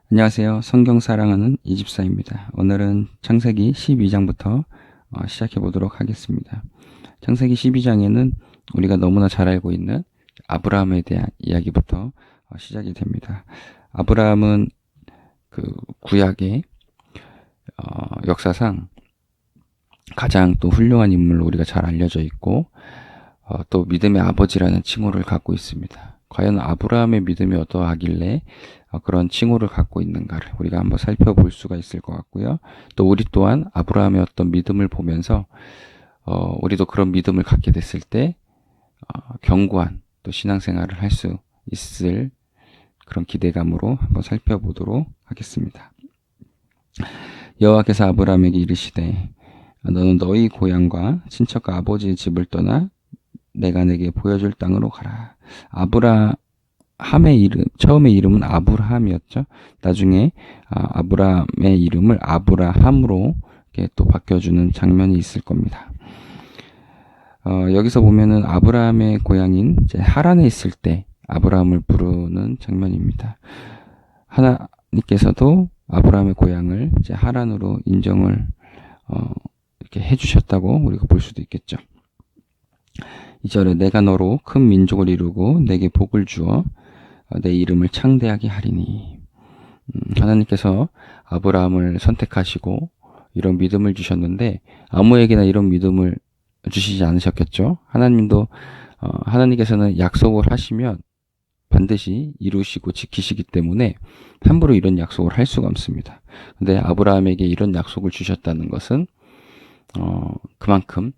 안녕하세요. 성경 사랑하는 이집사입니다. 오늘은 창세기 12장부터 시작해 보도록 하겠습니다. 창세기 12장에는 우리가 너무나 잘 알고 있는 아브라함에 대한 이야기부터 시작이 됩니다. 아브라함은 그 구약의 역사상 가장 또 훌륭한 인물로 우리가 잘 알려져 있고 또 믿음의 아버지라는 칭호를 갖고 있습니다. 과연 아브라함의 믿음이 어떠하길래 그런 칭호를 갖고 있는가를 우리가 한번 살펴볼 수가 있을 것 같고요. 또 우리 또한 아브라함의 어떤 믿음을 보면서 우리도 그런 믿음을 갖게 됐을 때 견고한 또 신앙생활을 할 수 있을 그런 기대감으로 한번 살펴보도록 하겠습니다. 여호와께서 아브라함에게 이르시되 너는 너희 고향과 친척과 아버지의 집을 떠나 내가 내게 보여줄 땅으로 가라. 아브라함의 이름, 처음에 이름은 아브라함이었죠. 나중에 아브라함의 이름을 아브라함으로 이렇게 또 바뀌어주는 장면이 있을 겁니다. 여기서 보면은 아브라함의 고향인 이제 하란에 있을 때 아브라함을 부르는 장면입니다. 하나님께서도 아브라함의 고향을 이제 하란으로 인정을 이렇게 해주셨다고 우리가 볼 수도 있겠죠. 2절에 내가 너로 큰 민족을 이루고 내게 복을 주어 내 이름을 창대하게 하리니. 하나님께서 아브라함을 선택하시고 이런 믿음을 주셨는데 아무에게나 이런 믿음을 주시지 않으셨겠죠. 하나님께서는 약속을 하시면 반드시 이루시고 지키시기 때문에 함부로 이런 약속을 할 수가 없습니다. 근데 아브라함에게 이런 약속을 주셨다는 것은 그만큼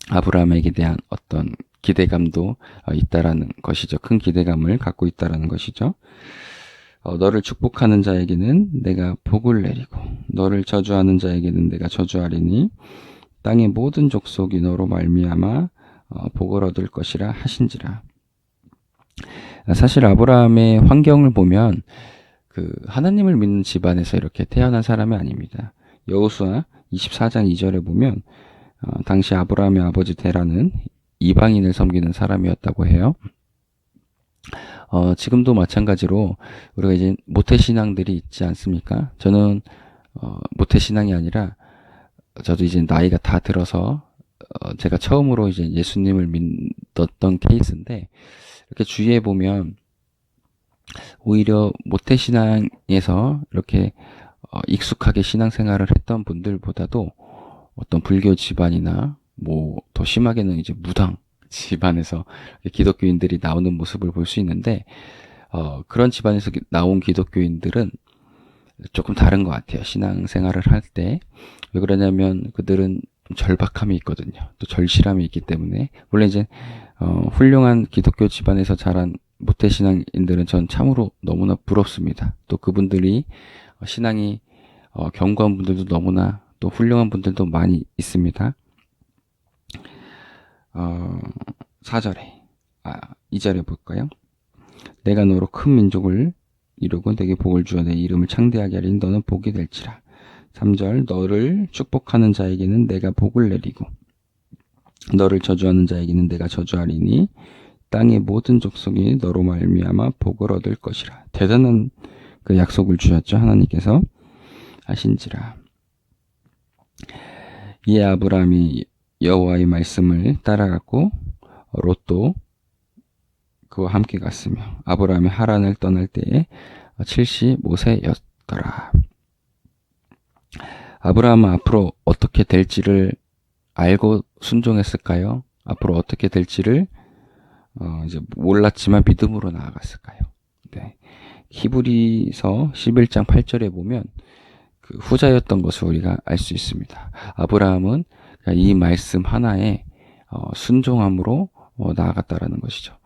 아브라함에게 대한 어떤 기대감도 있다라는 것이죠. 큰 기대감을 갖고 있다라는 것이죠. 너를 축복하는 자에게는 내가 복을 내리고 너를 저주하는 자에게는 내가 저주하리니 땅의 모든 족속이 너로 말미암아 복을 얻을 것이라 하신지라. 사실 아브라함의 환경을 보면 그 하나님을 믿는 집안에서 이렇게 태어난 사람이 아닙니다. 여호수아 24장 2절에 보면 당시 아브라함의 아버지 데라는 이방인을 섬기는 사람이었다고 해요. 지금도 마찬가지로 우리가 이제 모태신앙들이 있지 않습니까? 저는 모태신앙이 아니라 저도 이제 나이가 다 들어서 제가 처음으로 이제 예수님을 믿었던 케이스인데 이렇게 주위에 보면 오히려 모태신앙에서 이렇게 익숙하게 신앙생활을 했던 분들보다도 어떤 불교 집안이나 뭐 더 심하게는 이제 무당 집안에서 기독교인들이 나오는 모습을 볼 수 있는데 그런 집안에서 나온 기독교인들은 조금 다른 것 같아요. 신앙생활을 할 때. 왜 그러냐면 그들은 좀 절박함이 있거든요. 또 절실함이 있기 때문에 물론 이제 훌륭한 기독교 집안에서 자란 모태신앙인들은 전 참으로 너무나 부럽습니다. 또 그분들이 신앙이 견고한 분들도 너무나 또 훌륭한 분들도 많이 있습니다. 4절에 2절에 볼까요? 내가 너로 큰 민족을 이루고 내게 복을 주어 내 이름을 창대하게 하리니 너는 복이 될지라. 3절 너를 축복하는 자에게는 내가 복을 내리고 너를 저주하는 자에게는 내가 저주하리니 땅의 모든 족속이 너로 말미암아 복을 얻을 것이라. 대단한 그 약속을 주셨죠. 하나님께서 하신지라. 이에 아브라함이 여호와의 말씀을 따라갔고 롯도 그와 함께 갔으며 아브라함이 하란을 떠날 때에 75세였더라. 아브라함은 앞으로 어떻게 될지를 알고 순종했을까요? 앞으로 어떻게 될지를 이제 몰랐지만 믿음으로 나아갔을까요? 네. 히브리서 11장 8절에 보면 그 후자였던 것을 우리가 알 수 있습니다. 아브라함은 이 말씀 하나에 순종함으로 나아갔다라는 것이죠.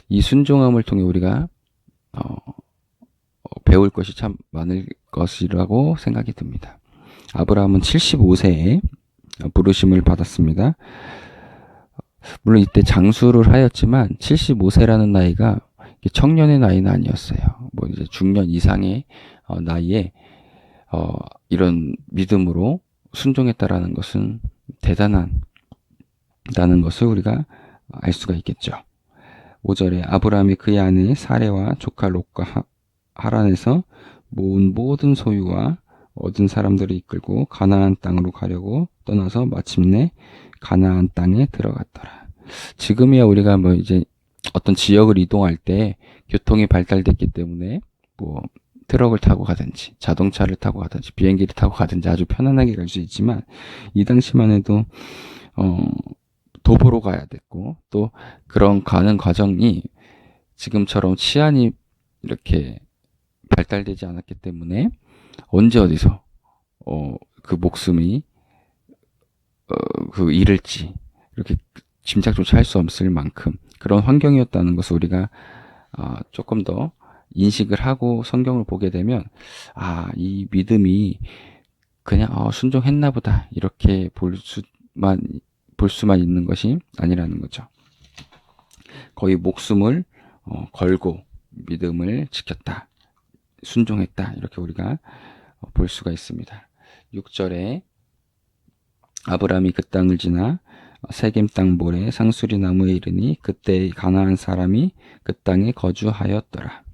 이 순종함을 통해 우리가 배울 것이 참 많을 것이라고 생각이 듭니다. 아브라함은 75세에 부르심을 받았습니다. 물론 이때 장수를 하였지만 75세라는 나이가 청년의 나이는 아니었어요. 뭐 이제 중년 이상의 나이에 이런 믿음으로 순종했다라는 것은 대단하다는 것을 우리가 알 수가 있겠죠. 5절에 아브라함이 그의 아내 사레와 조카 롯과 하란에서 모은 모든 소유와 얻은 사람들을 이끌고 가나안 땅으로 가려고 떠나서 마침내 가나안 땅에 들어갔더라. 지금이야 우리가 뭐 이제 어떤 지역을 이동할 때 교통이 발달됐기 때문에 뭐 트럭을 타고 가든지 자동차를 타고 가든지 비행기를 타고 가든지 아주 편안하게 갈 수 있지만 이 당시만 해도 도보로 가야 됐고 또 그런 가는 과정이 지금처럼 치안이 이렇게 발달되지 않았기 때문에 언제 어디서 그 목숨이 그 잃을지 이렇게 짐작조차 할 수 없을 만큼 그런 환경이었다는 것을 우리가 조금 더 인식을 하고 성경을 보게 되면 이 믿음이 그냥 순종했나 보다 이렇게 볼 수만 있는 것이 아니라는 거죠. 거의 목숨을 걸고 믿음을 지켰다. 순종했다. 이렇게 우리가 볼 수가 있습니다. 6절에 아브라함이 그 땅을 지나 세겜 땅 모래 상수리 나무에 이르니 그때 가나안 사람이 그 땅에 거주하였더라.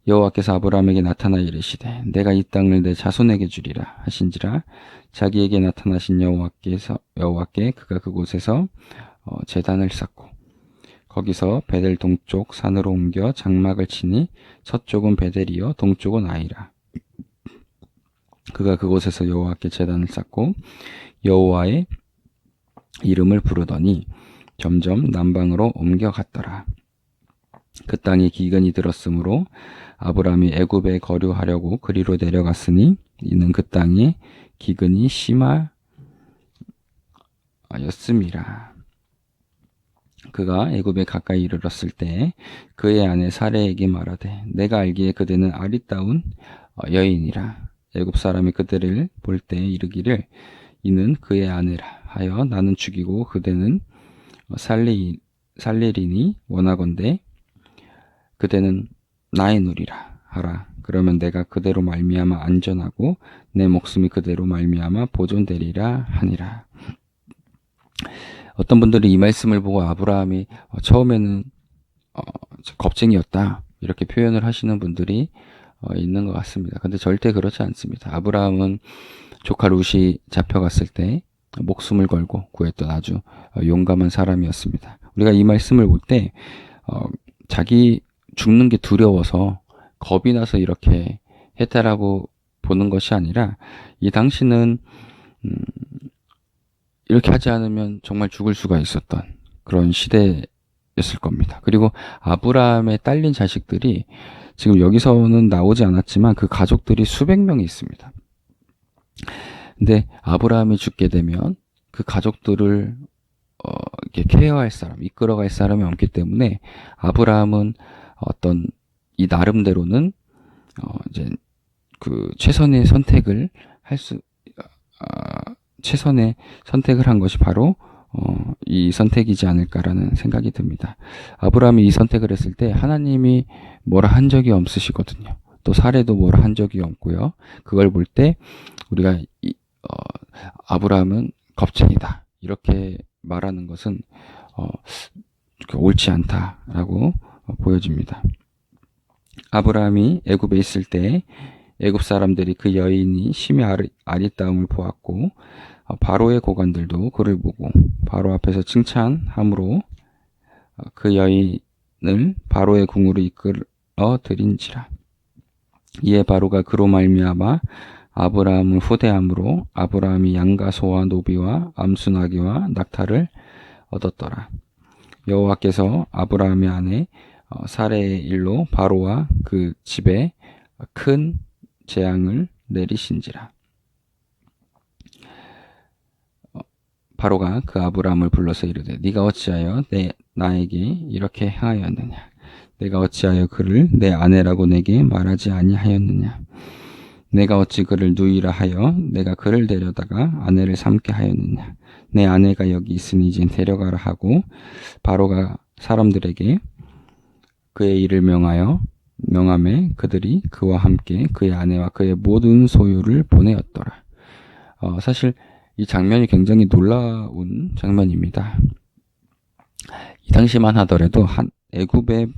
여호와께서 아브라함에게 나타나 이르시되 내가 이 땅을 내 자손에게 주리라 하신지라. 자기에게 나타나신 여호와께 그가 그곳에서 제단을 쌓고 거기서 베델 동쪽 산으로 옮겨 장막을 치니 서쪽은 베델이요 동쪽은 아이라. 그가 그곳에서 여호와께 제단을 쌓고 여호와의 이름을 부르더니 점점 남방으로 옮겨갔더라. 그 땅에 기근이 들었으므로 아브라함이 애굽에 거류하려고 그리로 내려갔으니 이는 그 땅에 기근이 심하였음이라. 그가 애굽에 가까이 이르렀을 때 그의 아내 사레에게 말하되 내가 알기에 그대는 아리따운 여인이라. 애굽 사람이 그들을 볼 때 이르기를 이는 그의 아내라 하여 나는 죽이고 그대는 살리리니 원하건대 그대는 나의 누리라 하라. 그러면 내가 그대로 말미암아 안전하고 내 목숨이 그대로 말미암아 보존되리라 하니라. 어떤 분들이 이 말씀을 보고 아브라함이 처음에는 겁쟁이였다 이렇게 표현을 하시는 분들이 있는 것 같습니다. 근데 절대 그렇지 않습니다. 아브라함은 조카 룻이 잡혀갔을 때 목숨을 걸고 구했던 아주 용감한 사람이었습니다. 우리가 이 말씀을 볼 때 자기 죽는 게 두려워서 겁이 나서 이렇게 했다라고 보는 것이 아니라 이 당시는 이렇게 하지 않으면 정말 죽을 수가 있었던 그런 시대였을 겁니다. 그리고 아브라함의 딸린 자식들이 지금 여기서는 나오지 않았지만 그 가족들이 수백 명이 있습니다. 근데 아브라함이 죽게 되면 그 가족들을 이렇게 케어할 사람, 이끌어갈 사람이 없기 때문에 아브라함은 어떤 이 나름대로는 이제 그 최선의 선택을 최선의 선택을 한 것이 바로 이 선택이지 않을까라는 생각이 듭니다. 아브라함이 이 선택을 했을 때 하나님이 뭐라 한 적이 없으시거든요. 또 사례도 뭐라 한 적이 없고요. 그걸 볼 때 우리가 아브라함은 겁쟁이다 이렇게 말하는 것은 옳지 않다라고 보여집니다. 아브라함이 애굽에 있을 때 애굽 사람들이 그 여인이 심히 아리따움을 보았고 바로의 고관들도 그를 보고 바로 앞에서 칭찬함으로 그 여인을 바로의 궁으로 이끌어 들인지라. 이에 바로가 그로 말미암아 아브라함을 후대함으로 아브라함이 양과 소와 노비와 암수나귀와 낙타를 얻었더라. 여호와께서 아브라함의 아내 사레의 일로 바로와 그 집에 큰 재앙을 내리신지라. 바로가 그 아브라함을 불러서 이르되 네가 어찌하여 나에게 이렇게 행하였느냐? 내가 어찌하여 그를 내 아내라고 내게 말하지 아니하였느냐? 내가 어찌 그를 누이라 하여 내가 그를 데려다가 아내를 삼게 하였느냐? 내 아내가 여기 있으니 이제 데려가라 하고 바로가 사람들에게 그의 일을 명함에 그들이 그와 함께 그의 아내와 그의 모든 소유를 보내었더라. 사실 이 장면이 굉장히 놀라운 장면입니다. 이 당시만 하더라도 애굽의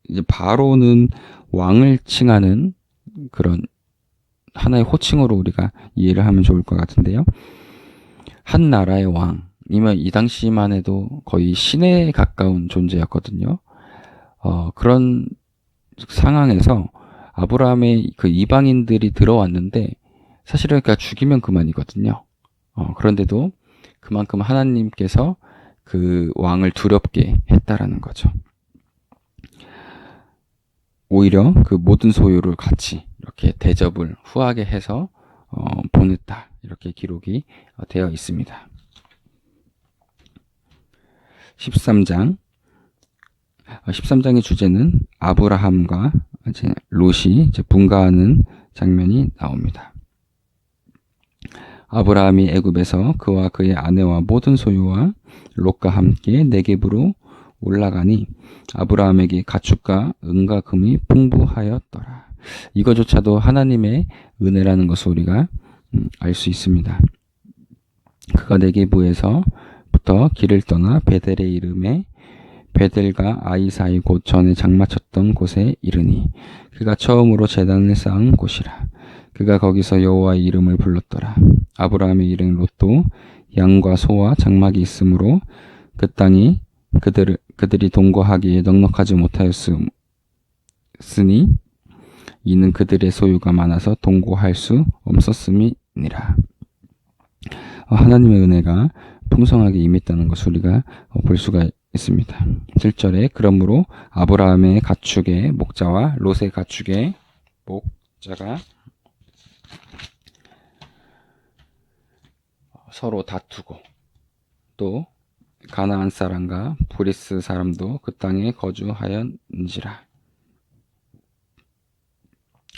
이제 바로는 왕을 칭하는 그런 하나의 호칭으로 우리가 이해를 하면 좋을 것 같은데요. 한 나라의 왕이면 이 당시만 해도 거의 신에 가까운 존재였거든요. 그런 상황에서 아브라함의 그 이방인들이 들어왔는데 사실은 그러니까 죽이면 그만이거든요. 그런데도 그만큼 하나님께서 그 왕을 두렵게 했다라는 거죠. 오히려 그 모든 소유를 같이 이렇게 대접을 후하게 해서 보냈다. 이렇게 기록이 되어 있습니다. 13장의 주제는 아브라함과 이제 롯이 이제 분가하는 장면이 나옵니다. 아브라함이 애굽에서 그와 그의 아내와 모든 소유와 롯과 함께 네겝으로 올라가니 아브라함에게 가축과 은과 금이 풍부하였더라. 이거조차도 하나님의 은혜라는 것을 우리가 알 수 있습니다. 그가 네겝에서부터 길을 떠나 베델의 이름에 베델과 아이 사이 곧 전에 장마쳤던 곳에 이르니 그가 처음으로 제단을 쌓은 곳이라. 그가 거기서 여호와의 이름을 불렀더라. 아브라함의 이름 롯도 양과 소와 장막이 있으므로 그 땅이 그들이 동거하기에 넉넉하지 못하였으니 이는 그들의 소유가 많아서 동거할 수 없었음이니라. 하나님의 은혜가 풍성하게 임했다는 것을 우리가 볼 수가 있습니다. 7절에 그러므로 아브라함의 가축의 목자와 롯의 가축의 목자가 서로 다투고 또 가나안 사람과 브리스 사람도 그 땅에 거주하였는지라.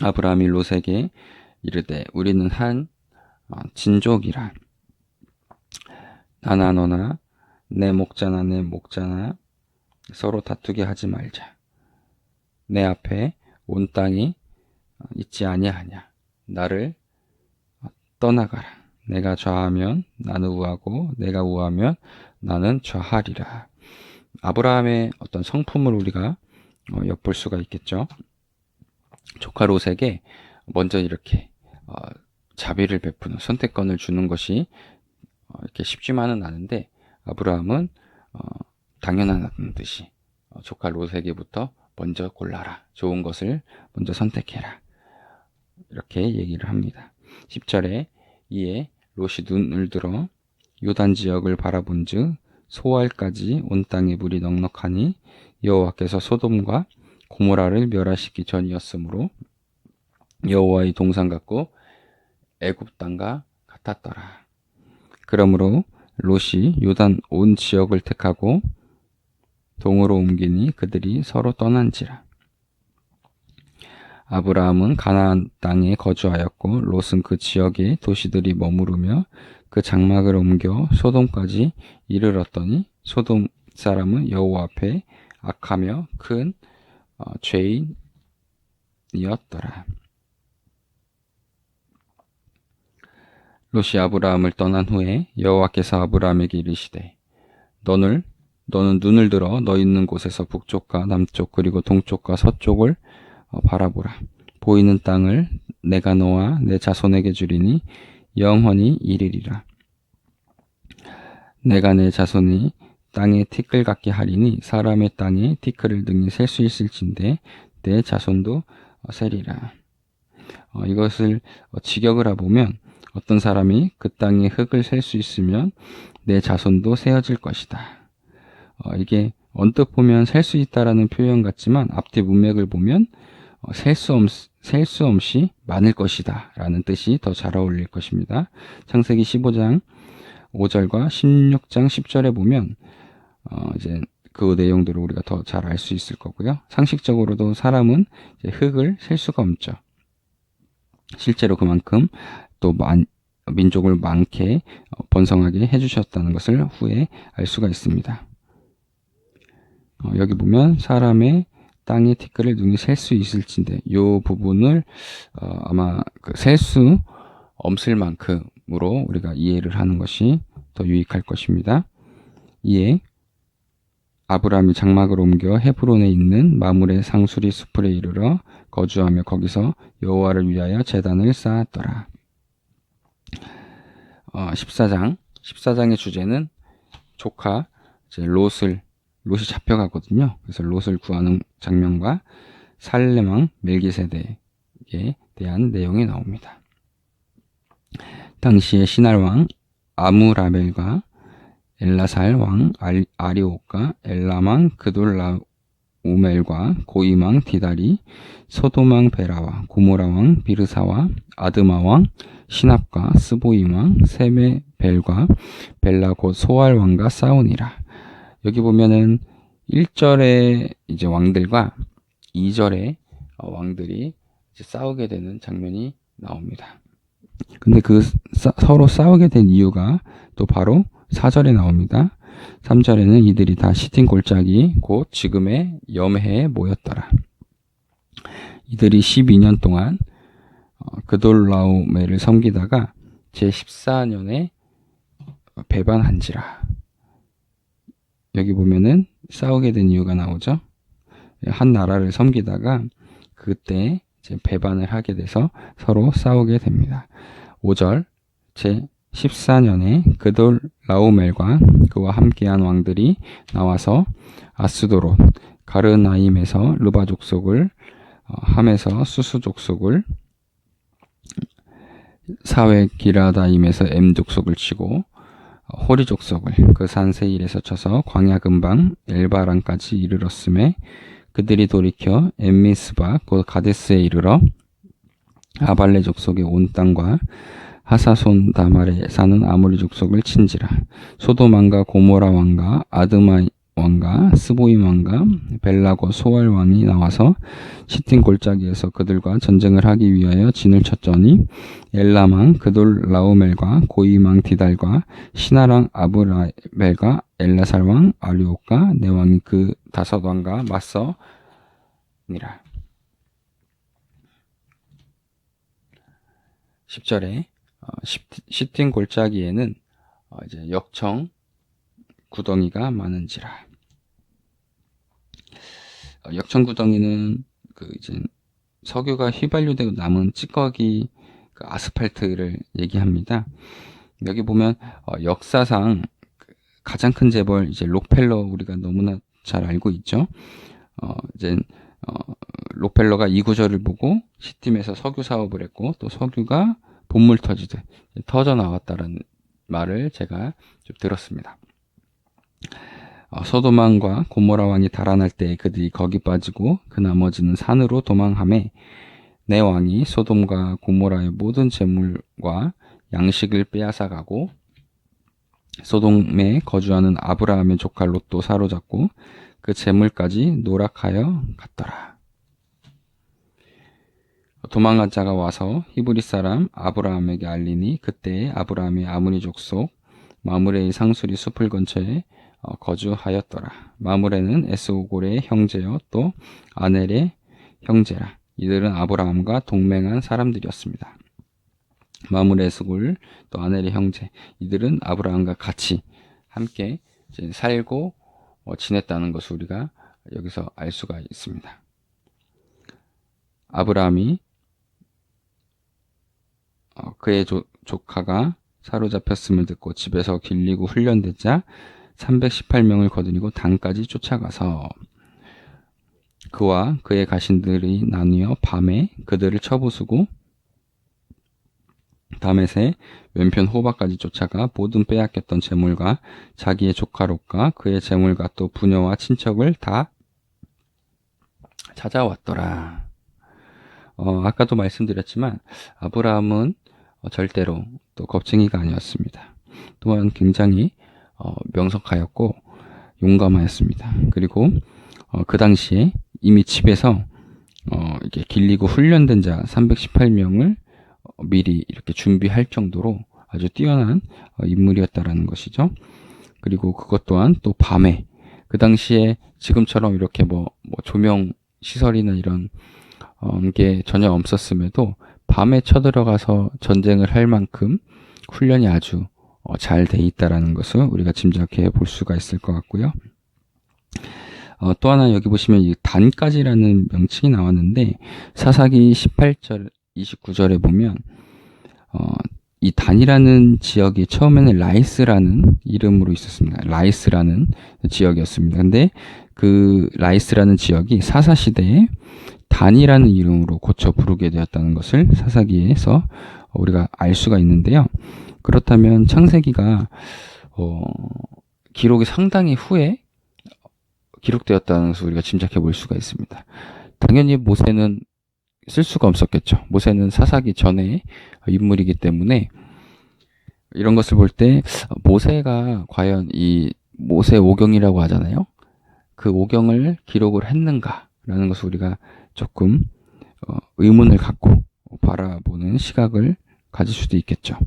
아브라함이 롯에게 이르되 우리는 한 진족이라. 나나 너나 내 목자나 내 목자나 서로 다투게 하지 말자. 내 앞에 온 땅이 있지 아니하냐. 나를 떠나가라. 내가 좌하면 나는 우하고 내가 우하면 나는 좌하리라. 아브라함의 어떤 성품을 우리가 엿볼 수가 있겠죠. 조카 롯에게 먼저 이렇게 자비를 베푸는 선택권을 주는 것이 이렇게 쉽지만은 않은데 아브라함은 당연한 듯이 조카 롯에게부터 먼저 골라라. 좋은 것을 먼저 선택해라. 이렇게 얘기를 합니다. 10절에 이에 롯이 눈을 들어 요단 지역을 바라본즉 소알까지 온 땅에 물이 넉넉하니 여호와께서 소돔과 고모라를 멸하시기 전이었으므로 여호와의 동산 같고 애굽 땅과 같았더라. 그러므로 롯이 요단 온 지역을 택하고 동으로 옮기니 그들이 서로 떠난지라. 아브라함은 가나안 땅에 거주하였고 롯은 그 지역에 도시들이 머무르며 그 장막을 옮겨 소돔까지 이르렀더니 소돔 사람은 여호와 앞에 악하며 큰 죄인이었더라. 롯이 아브라함을 떠난 후에 여호와께서 아브라함에게 이르시되 너는 눈을 들어 너 있는 곳에서 북쪽과 남쪽 그리고 동쪽과 서쪽을 바라보라. 보이는 땅을 내가 너와 내 자손에게 주리니 영원히 이르리라. 내가 내 자손이 땅에 티끌 같게 하리니 사람의 땅에 티끌을 능히 셀 수 있을진데 내 자손도 세리라. 이것을 직역을 해보면 어떤 사람이 그 땅에 흙을 셀 수 있으면 내 자손도 세어질 것이다. 이게 언뜻 보면 셀 수 있다라는 표현 같지만 앞뒤 문맥을 보면 셀 수 없이 많을 것이다 라는 뜻이 더 잘 어울릴 것입니다. 창세기 15장 5절과 16장 10절에 보면 이제 그 내용들을 우리가 더 잘 알 수 있을 거고요. 상식적으로도 사람은 이제 흙을 셀 수가 없죠. 실제로 그만큼 또 민족을 많게 번성하게 해주셨다는 것을 후에 알 수가 있습니다. 여기 보면 사람의 땅의 티끌을 능히 셀 수 있을진데 이 부분을 아마 셀 수 없을 만큼으로 우리가 이해를 하는 것이 더 유익할 것입니다. 이에 아브라함이 장막을 옮겨 헤브론에 있는 마므레 상수리 수풀에 이르러 거주하며 거기서 여호와를 위하여 제단을 쌓았더라. 14장의 주제는 조카 이제 롯이 잡혀가거든요. 그래서 롯을 구하는 장면과 살렘 왕 멜기세덱에 대한 내용이 나옵니다. 당시에 신할 왕 아무라멜과 엘라살 왕 아리옥과 엘람 왕 그돌라오멜과 고임 왕 디달이 소돔 왕 베라와 고모라 왕 비르사와 아드마 왕 시납과 스보임 왕 세메벨과 벨라 곧 소알 왕과 싸우니라. 여기 보면은 1절의 이제 왕들과 2절의 왕들이 이제 싸우게 되는 장면이 나옵니다. 근데 서로 싸우게 된 이유가 또 바로 4절에 나옵니다. 3절에는 이들이 다 시틴 골짜기 곧 지금의 염해에 모였더라. 이들이 12년 동안 그돌라오멜을 섬기다가 제14년에 배반한지라. 여기 보면은 싸우게 된 이유가 나오죠. 한 나라를 섬기다가 그때 이제 배반을 하게 돼서 서로 싸우게 됩니다. 5절 제14년에 그돌라오멜과 그와 함께한 왕들이 나와서 아스도롯 가르나임에서 르바 족속을 함에서 수수 족속을 사회 기라다임에서 엠 족속을 치고 호리 족속을 그 산 세일에서 쳐서 광야 근방 엘바란까지 이르렀음에 그들이 돌이켜 엠미스바 곧 가데스에 이르러 아발레 족속의 온 땅과 하사손 다말에 사는 아모리 족속을 친지라. 소돔 왕과 고모라 왕과 아드마 왕과 스보임 왕과 벨라고 소알 왕이 나와서 시틴 골짜기에서 그들과 전쟁을 하기 위하여 진을 쳤더니 엘람 왕 그돌라오멜과 고임 왕 디달과 시나랑 아브라멜과 엘라살 왕 아리옥과 네 왕이 그 5 왕과 맞서니라. 10절에 시틴 골짜기에는 이제 역청 구덩이가 많은지라. 역청 구덩이는 그 이제 석유가 휘발유되고 남은 찌꺼기 그 아스팔트를 얘기합니다. 여기 보면 역사상 가장 큰 재벌 이제 록펠러 우리가 너무나 잘 알고 있죠. 이제 록펠러가 이 구절을 보고 시팀에서 석유 사업을 했고 또 석유가 본물 터지듯 터져 나왔다는 말을 제가 좀 들었습니다. 소돔 왕과 고모라 왕이 달아날 때 그들이 거기 빠지고 그 나머지는 산으로 도망하매 내 왕이 소돔과 고모라의 모든 재물과 양식을 빼앗아 가고 소돔에 거주하는 아브라함의 조카 롯도 사로잡고 그 재물까지 노락하여 갔더라. 도망간 자가 와서 히브리 사람 아브라함에게 알리니 그때에 아브라함이 아므리 족속 마므레의 상수리 숲을 근처에 거주하였더라. 마므레는 에스고골의 형제요 또 아넬의 형제라. 이들은 아브라함과 동맹한 사람들이었습니다. 마므레 에스골 또 아넬의 형제 이들은 아브라함과 같이 함께 이제 살고 지냈다는 것을 우리가 여기서 알 수가 있습니다. 아브라함이 그의 조카가 사로잡혔음을 듣고 집에서 길리고 훈련되자 318명을 거느리고 단까지 쫓아가서 그와 그의 가신들이 나뉘어 밤에 그들을 쳐부수고 다메세 왼편 호바까지 쫓아가 모든 빼앗겼던 재물과 자기의 조카 롯과 그의 재물과 또 부녀와 친척을 다 찾아왔더라. 아까도 말씀드렸지만 아브라함은 절대로 또 겁쟁이가 아니었습니다. 또한 굉장히 명석하였고 용감하였습니다. 그리고 그 당시에 이미 집에서 이게 길리고 훈련된 자 318명을 미리 이렇게 준비할 정도로 아주 뛰어난 인물이었다라는 것이죠. 그리고 그것 또한 또 밤에 그 당시에 지금처럼 이렇게 뭐 조명 시설이나 이런 게 전혀 없었음에도 밤에 쳐들어가서 전쟁을 할 만큼 훈련이 아주 잘 돼 있다라는 것을 우리가 짐작해 볼 수가 있을 것 같고요. 또 하나 여기 보시면 이 단까지라는 명칭이 나왔는데 사사기 18절 29절에 보면 이 단이라는 지역이 처음에는 라이스라는 이름으로 있었습니다. 라이스라는 지역이었습니다. 근데 그 라이스라는 지역이 사사 시대에 단이라는 이름으로 고쳐 부르게 되었다는 것을 사사기에서 우리가 알 수가 있는데요. 그렇다면 창세기가 기록이 상당히 후에 기록되었다는 것을 우리가 짐작해 볼 수가 있습니다. 당연히 모세는 쓸 수가 없었겠죠. 모세는 사사기 전에 인물이기 때문에 이런 것을 볼 때 모세가 과연 이 모세 오경이라고 하잖아요. 그 오경을 기록을 했는가라는 것을 우리가 조금 의문을 갖고 바라보는 시각을 가질 수도 있겠죠.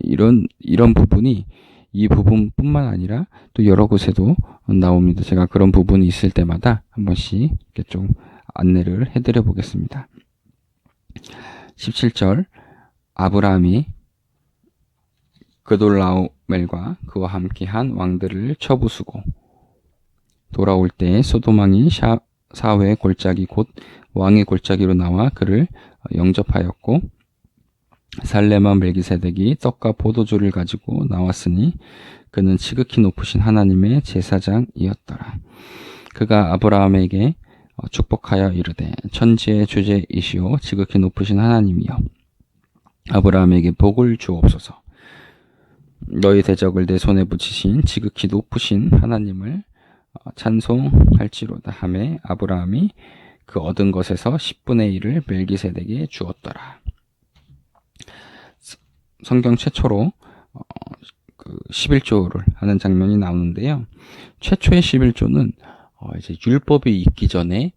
이런 부분이 이 부분뿐만 아니라 또 여러 곳에도 나옵니다. 제가 그런 부분이 있을 때마다 한 번씩 이렇게 좀 안내를 해드려 보겠습니다. 17절 아브라함이 그돌라오멜과 그와 함께한 왕들을 쳐부수고 돌아올 때 소돔왕이 사회의 골짜기 곧 왕의 골짜기로 나와 그를 영접하였고 살레만 멜기세덱이 떡과 포도주를 가지고 나왔으니 그는 지극히 높으신 하나님의 제사장이었더라. 그가 아브라함에게 축복하여 이르되 천지의 주제이시오 지극히 높으신 하나님이여 아브라함에게 복을 주옵소서. 너희 대적을 내 손에 붙이신 지극히 높으신 하나님을 찬송할지로다 하매 아브라함이 그 얻은 것에서 10분의 1을 멜기세덱에게 주었더라. 성경 최초로 11조를 하는 장면이 나오는데요. 최초의 11조는 이제 율법이 있기 전에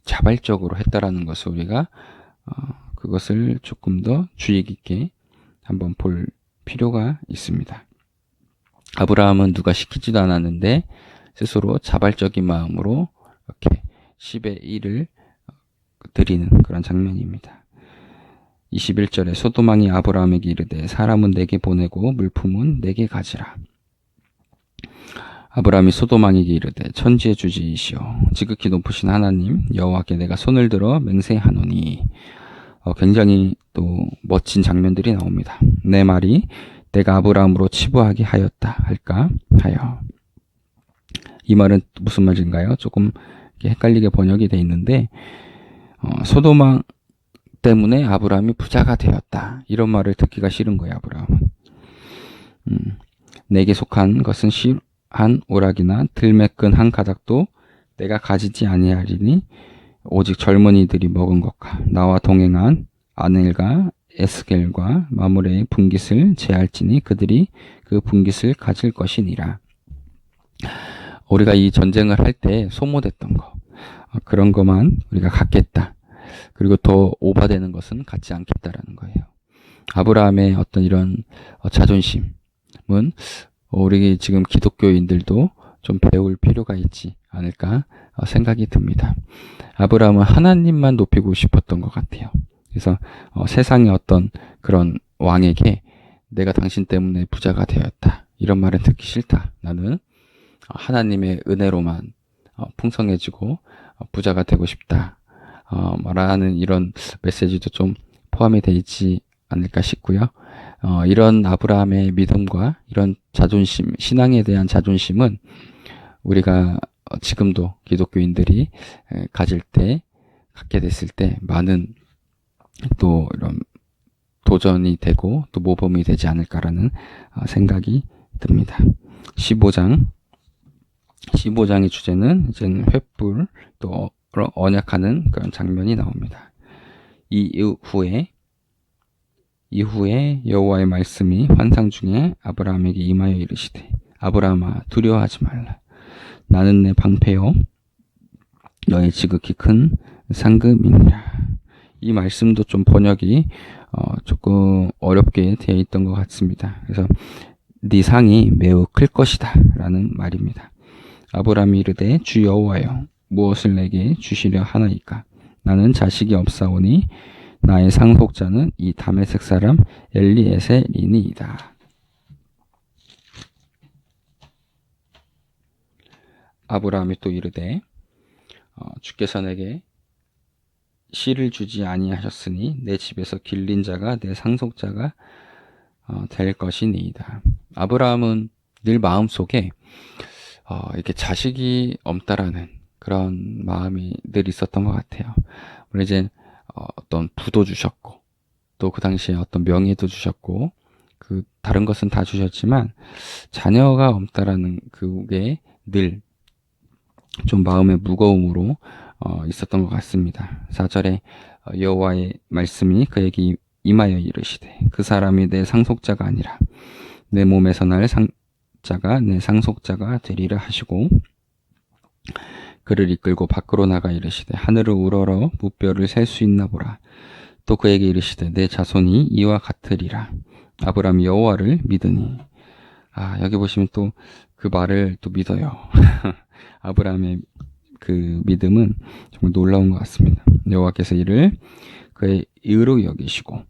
자발적으로 했다라는 것을 우리가 그것을 조금 더 주의 깊게 한번 볼 필요가 있습니다. 아브라함은 누가 시키지도 않았는데 스스로 자발적인 마음으로 이렇게 10의 1을 드리는 그런 장면입니다. 21절에 소돔왕이 아브라함에게 이르되 사람은 내게 보내고 물품은 내게 가지라. 아브라함이 소돔왕에게 이르되 천지의 주지이시오 지극히 높으신 하나님 여호와께 내가 손을 들어 맹세하노니 굉장히 또 멋진 장면들이 나옵니다. 내 말이 내가 아브라함으로 치부하게 하였다 할까 하여. 이 말은 무슨 말인가요? 조금 헷갈리게 번역이 돼 있는데 소돔왕 때문에 아브라함이 부자가 되었다. 이런 말을 듣기가 싫은 거예요. 아브라함은. 내게 속한 것은 한 오락이나 들매끈 한 가닥도 내가 가지지 아니하리니 오직 젊은이들이 먹은 것과 나와 동행한 아넬과 에스겔과 마므레의 분깃을 제할지니 그들이 그 분깃을 가질 것이니라. 우리가 이 전쟁을 할 때 소모됐던 거 그런 것만 우리가 갖겠다. 그리고 더 오버되는 것은 갖지 않겠다라는 거예요. 아브라함의 어떤 이런 자존심은 우리 지금 기독교인들도 좀 배울 필요가 있지 않을까 생각이 듭니다. 아브라함은 하나님만 높이고 싶었던 것 같아요. 그래서 세상의 어떤 그런 왕에게 내가 당신 때문에 부자가 되었다. 이런 말은 듣기 싫다. 나는 하나님의 은혜로만 풍성해지고 부자가 되고 싶다. 말하는 이런 메시지도 좀 포함이 되어 있지 않을까 싶고요. 이런 아브라함의 믿음과 이런 자존심, 신앙에 대한 자존심은 우리가 지금도 기독교인들이 갖게 됐을 때 많은 또 이런 도전이 되고 또 모범이 되지 않을까라는 생각이 듭니다. 15장의 주제는 이제는 횃불 또 언약하는 그런 장면이 나옵니다. 이후에 여호와의 말씀이 환상 중에 아브라함에게 임하여 이르시되 아브라함아 두려워하지 말라. 나는 내 방패요 너의 지극히 큰 상급이니라. 이 말씀도 좀 번역이 조금 어렵게 되어 있던 것 같습니다. 그래서 네 상이 매우 클 것이다 라는 말입니다. 아브라함이 이르되 주 여호와여 무엇을 내게 주시려 하나이까? 나는 자식이 없사오니 나의 상속자는 이 다메섹 사람 엘리에셀이니이다. 아브라함이 또 이르되 주께서 내게 씨를 주지 아니하셨으니 내 집에서 길린 자가 내 상속자가 될 것이니이다. 아브라함은 늘 마음속에 이렇게 자식이 없다라는 그런 마음이 늘 있었던 것 같아요. 물론 이제 어떤 부도 주셨고 또 그 당시에 어떤 명예도 주셨고 그 다른 것은 다 주셨지만 자녀가 없다라는 그게 늘 좀 마음의 무거움으로 있었던 것 같습니다. 4절에 여호와의 말씀이 그에게 임하여 이르시되 그 사람이 내 상속자가 아니라 내 몸에서 날 자가 내 상속자가 되리라 하시고 그를 이끌고 밖으로 나가 이르시되 하늘을 우러러 무뼈를 셀 수 있나 보라. 또 그에게 이르시되 내 자손이 이와 같으리라. 아브라함이 여호와를 믿으니. 여기 보시면 또 그 말을 또 믿어요. 아브라함의 그 믿음은 정말 놀라운 것 같습니다. 여호와께서 이를 그의 의로 여기시고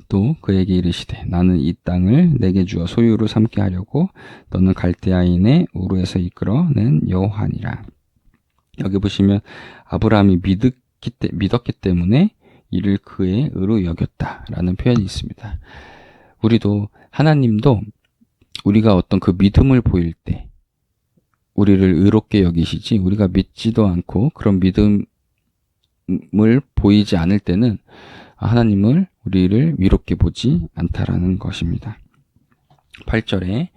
또 그에게 이르시되 나는 이 땅을 내게 주어 소유로 삼게 하려고 너는 갈대아인의 우르에서 이끌어낸 여호와니라. 여기 보시면 아브라함이 믿었기 때문에 이를 그의 의로 여겼다라는 표현이 있습니다. 우리도 하나님도 우리가 어떤 그 믿음을 보일 때 우리를 의롭게 여기시지 우리가 믿지도 않고 그런 믿음을 보이지 않을 때는 하나님을 우리를 위롭게 보지 않다라는 것입니다. 8절에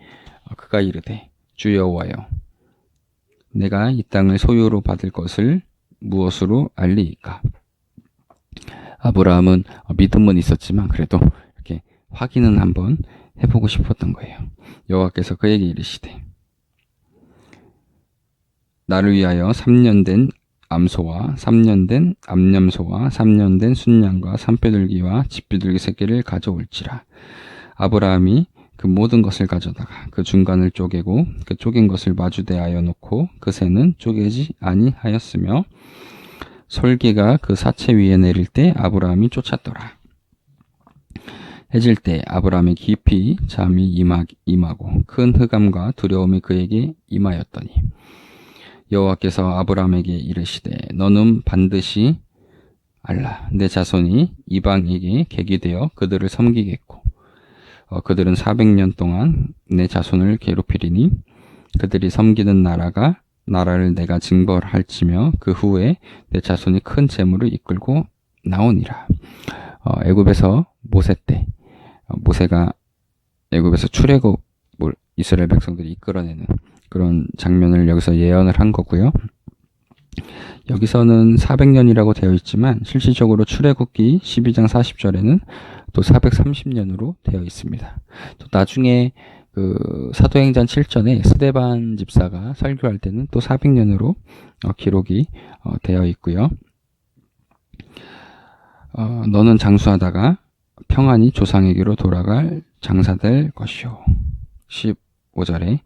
그가 이르되 주 여호와여 내가 이 땅을 소유로 받을 것을 무엇으로 알리이까. 아브라함은 믿음은 있었지만 그래도 이렇게 확인은 한번 해보고 싶었던 거예요. 여호와께서 그에게 이르시되 나를 위하여 3년 된 암소와 3년 된 암염소와 3년 된 순양과 산뼈들기와 집비둘기 새끼를 가져올지라. 아브라함이 그 모든 것을 가져다가 그 중간을 쪼개고 그 쪼갠 것을 마주대하여 놓고 그 새는 쪼개지 아니하였으며 솔개가 그 사체 위에 내릴 때 아브라함이 쫓았더라. 해질 때 아브라함이 깊이 잠이 임하고 큰 흑암과 두려움이 그에게 임하였더니 여호와께서 아브라함에게 이르시되 너는 반드시 알라. 내 자손이 이방에게 객이 되어 그들을 섬기겠고 그들은 400년 동안 내 자손을 괴롭히리니 그들이 섬기는 나라를 내가 징벌할지며 그 후에 내 자손이 큰 재물을 이끌고 나오니라. 애굽에서 모세 때 모세가 애굽에서 출애굽을 이스라엘 백성들이 이끌어내는 그런 장면을 여기서 예언을 한 거고요. 여기서는 400년이라고 되어 있지만 실질적으로 출애굽기 12장 40절에는 또 430년으로 되어 있습니다. 또 나중에 그 사도행전 7전에 스데반 집사가 설교할 때는 또 400년으로 기록이 되어 있고요. 너는 장수하다가 평안히 조상에게로 돌아갈 장사될 것이요. 15절에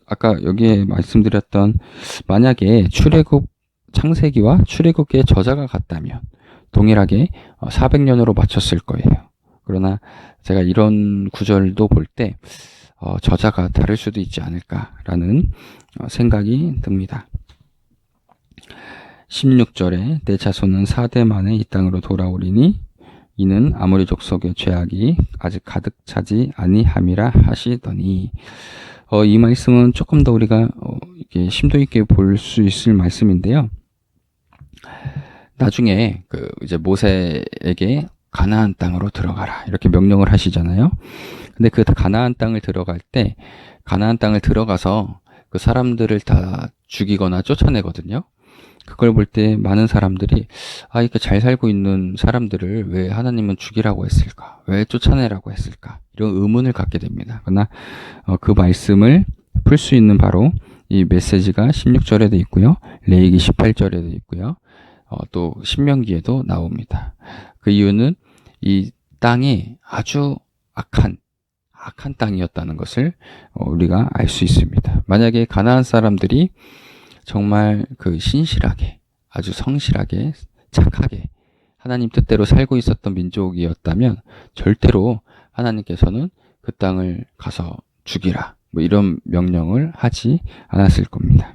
아까 여기에 말씀드렸던 만약에 출애굽 창세기와 출애굽기의 저자가 같다면 동일하게 400년으로 맞췄을 거예요. 그러나 제가 이런 구절도 볼 때 저자가 다를 수도 있지 않을까라는 생각이 듭니다. 16절에 내 자손은 4대 만에 이 땅으로 돌아오리니 이는 아모리 족속의 죄악이 아직 가득 차지 아니함이라 하시더니 이 말씀은 조금 더 우리가 이렇게 심도 있게 볼 수 있을 말씀인데요. 나중에 이제 모세에게 가나안 땅으로 들어가라 이렇게 명령을 하시잖아요. 근데 그 가나안 땅을 들어갈 때 가나안 땅을 들어가서 그 사람들을 다 죽이거나 쫓아내거든요. 그걸 볼 때 많은 사람들이 이렇게 잘 살고 있는 사람들을 왜 하나님은 죽이라고 했을까? 왜 쫓아내라고 했을까? 이런 의문을 갖게 됩니다. 그러나 그 말씀을 풀 수 있는 바로 이 메시지가 16절에도 있고요. 레위기 18절에도 있고요. 또 신명기에도 나옵니다. 그 이유는 이 땅이 아주 악한 땅이었다는 것을 우리가 알 수 있습니다. 만약에 가나안 사람들이 정말 신실하게 아주 성실하게 착하게 하나님 뜻대로 살고 있었던 민족이었다면 절대로 하나님께서는 그 땅을 가서 죽이라 뭐 이런 명령을 하지 않았을 겁니다.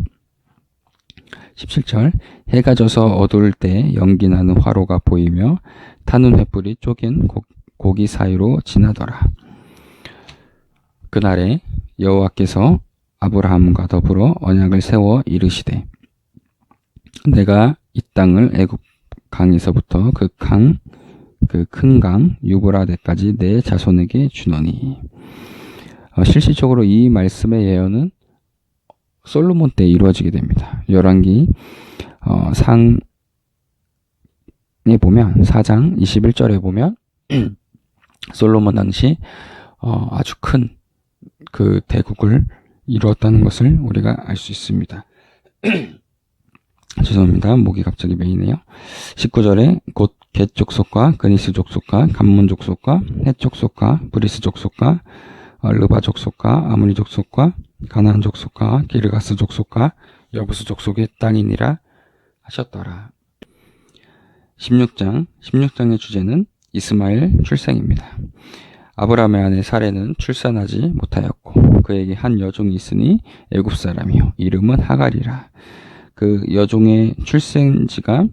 17절 해가 져서 어두울 때 연기 나는 화로가 보이며 타는 횃불이 쪼갠 고기 사이로 지나더라. 그날에 여호와께서 아브라함과 더불어 언약을 세워 이르시되 내가 이 땅을 애굽 강에서부터 그 큰 강 유브라데까지 내 자손에게 주노니. 실질적으로 이 말씀의 예언은 솔로몬 때 이루어지게 됩니다. 열왕기 상에 보면 4장 21절에 보면 솔로몬 당시 아주 큰 그 대국을 이루었다는 것을 우리가 알 수 있습니다. 죄송합니다. 목이 갑자기 메이네요. 19절에 곧 겟 족속과 그니스 족속과 감문 족속과 헷 족속과 브리스 족속과 르바 족속과 아무리 족속과 가나안 족속과 기르가스 족속과 여부스 족속의 땅이니라 하셨더라. 16장의 주제는 이스마엘 출생입니다. 아브라함의 아내 사레는 출산하지 못하였고 그에게 한 여종이 있으니 애굽 사람이요 이름은 하갈이라. 그 여종의 출생지가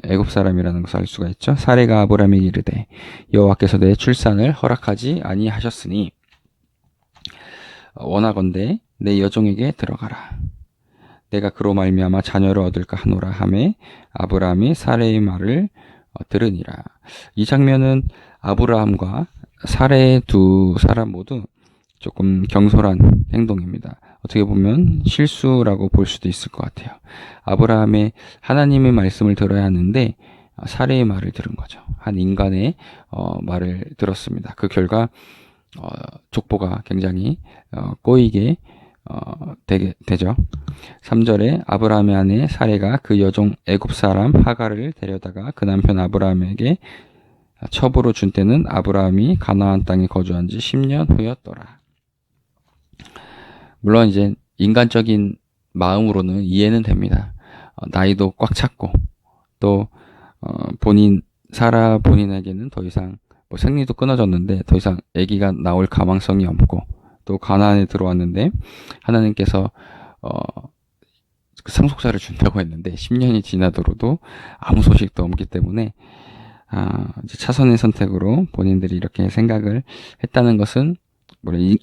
애굽 사람이라는 것을 알 수가 있죠. 사레가 아브라함에게 이르되 여호와께서 내 출산을 허락하지 아니하셨으니 원하건대 내 여종에게 들어가라. 내가 그로 말미암아 자녀를 얻을까 하노라 하매 아브라함이 사레의 말을 들으니라. 이 장면은 아브라함과 사레의 두 사람 모두 조금 경솔한 행동입니다. 어떻게 보면 실수라고 볼 수도 있을 것 같아요. 아브라함의 하나님의 말씀을 들어야 하는데 사레의 말을 들은 거죠. 한 인간의 말을 들었습니다. 그 결과 족보가 굉장히 꼬이게 되죠. 3절에 아브라함의 아내 사레가 그 여종 애굽 사람 하갈을 데려다가 그 남편 아브라함에게 첩으로 준 때는 아브라함이 가나안 땅에 거주한 지 10년 후였더라. 물론 이제 인간적인 마음으로는 이해는 됩니다. 나이도 꽉 찼고 또 사라 본인에게는 더 이상 생리도 끊어졌는데 더 이상 아기가 나올 가망성이 없고 또 가나안에 들어왔는데 하나님께서 그 상속자를 준다고 했는데 10년이 지나도록도 아무 소식도 없기 때문에 이제 차선의 선택으로 본인들이 이렇게 생각을 했다는 것은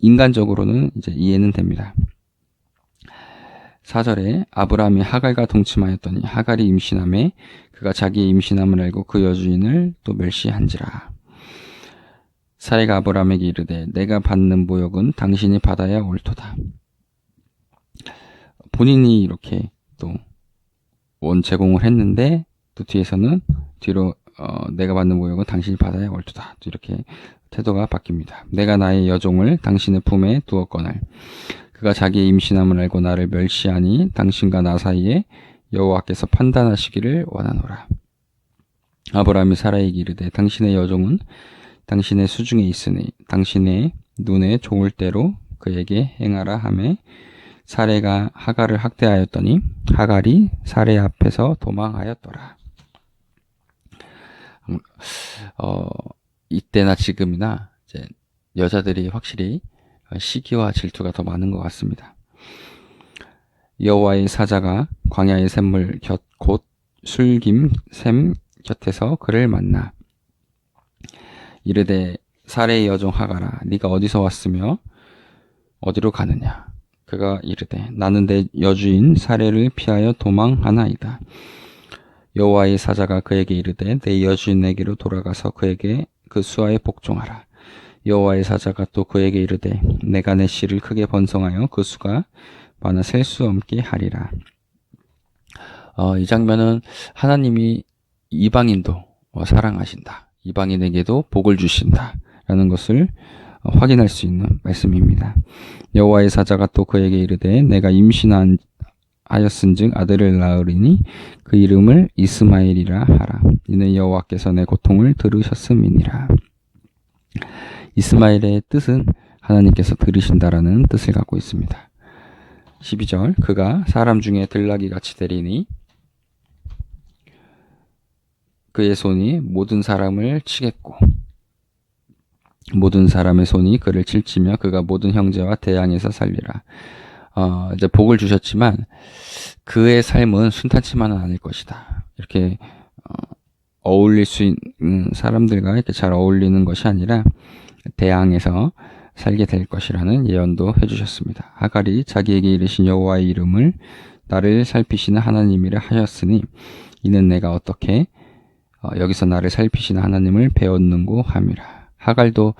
인간적으로는 이제 이해는 됩니다. 4절에 아브라함이 하갈과 동침하였더니 하갈이 임신함에 그가 자기의 임신함을 알고 그 여주인을 또 멸시한지라. 사레가 아브라함에게 이르되 내가 받는 모욕은 당신이 받아야 옳도다. 본인이 이렇게 또 원 제공을 했는데 또 뒤로 내가 받는 모욕은 당신이 받아야 옳도다. 또 이렇게 태도가 바뀝니다. 내가 나의 여종을 당신의 품에 두었거늘 그가 자기의 임신함을 알고 나를 멸시하니 당신과 나 사이에 여호와께서 판단하시기를 원하노라. 아브라함이 사라에게 이르되 당신의 여종은 당신의 수중에 있으니 당신의 눈에 좋을 대로 그에게 행하라 하매 사레가 하갈을 학대하였더니 하갈이 사레 앞에서 도망하였더라. 이때나 지금이나 이제 여자들이 확실히 시기와 질투가 더 많은 것 같습니다. 여호와의 사자가 광야의 샘물 곁 곧 술김 샘 곁에서 그를 만나 이르되 사레의 여종 하갈아 네가 어디서 왔으며 어디로 가느냐. 그가 이르되 나는 내 여주인 사레를 피하여 도망하나이다. 여호와의 사자가 그에게 이르되 내 여주인에게로 돌아가서 그에게 그 수하에 복종하라. 여호와의 사자가 또 그에게 이르되 내가 내 씨를 크게 번성하여 그 수가 많아 셀 수 없게 하리라. 이 장면은 하나님이 이방인도 사랑하신다. 이방인에게도 복을 주신다. 라는 것을 확인할 수 있는 말씀입니다. 여호와의 사자가 또 그에게 이르되 내가 임신하였은즉 아들을 낳으리니 그 이름을 이스마엘이라 하라. 이는 여호와께서 내 고통을 들으셨음이니라. 이스마엘의 뜻은 하나님께서 들으신다라는 뜻을 갖고 있습니다. 12절 그가 사람 중에 들나귀 같이 되리니 그의 손이 모든 사람을 치겠고 모든 사람의 손이 그를 칠치며 그가 모든 형제와 대항해서 살리라. 이제 복을 주셨지만 그의 삶은 순탄치만은 않을 것이다. 이렇게 어울릴 수 있는 사람들과 이렇게 잘 어울리는 것이 아니라 대항해서 살게 될 것이라는 예언도 해주셨습니다. 하갈이 자기에게 이르신 여호와의 이름을 나를 살피시는 하나님이라 하였으니 이는 내가 어떻게 여기서 나를 살피시는 하나님을 배웠는고 함이라. 하갈도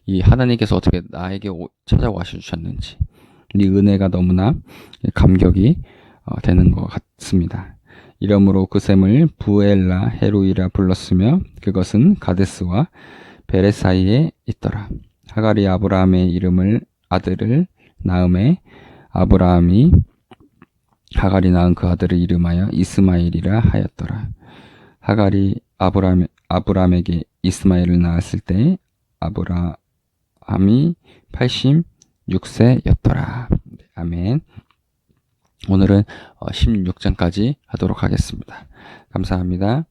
이 하나님께서 어떻게 나에게 찾아와 주셨는지 이 은혜가 너무나 감격이 되는 것 같습니다. 이러므로 그 샘을 부엘라 헤로이라 불렀으며 그것은 가데스와 베레 사이에 있더라. 하갈이 아브라함의 아들을 낳음에 아브라함이 하갈이 낳은 그 아들을 이름하여 이스마엘이라 하였더라. 하갈이 아브라함에게 이스마엘을 낳았을 때 아브라함이 86세였더라. 아멘. 오늘은 16장까지 하도록 하겠습니다. 감사합니다.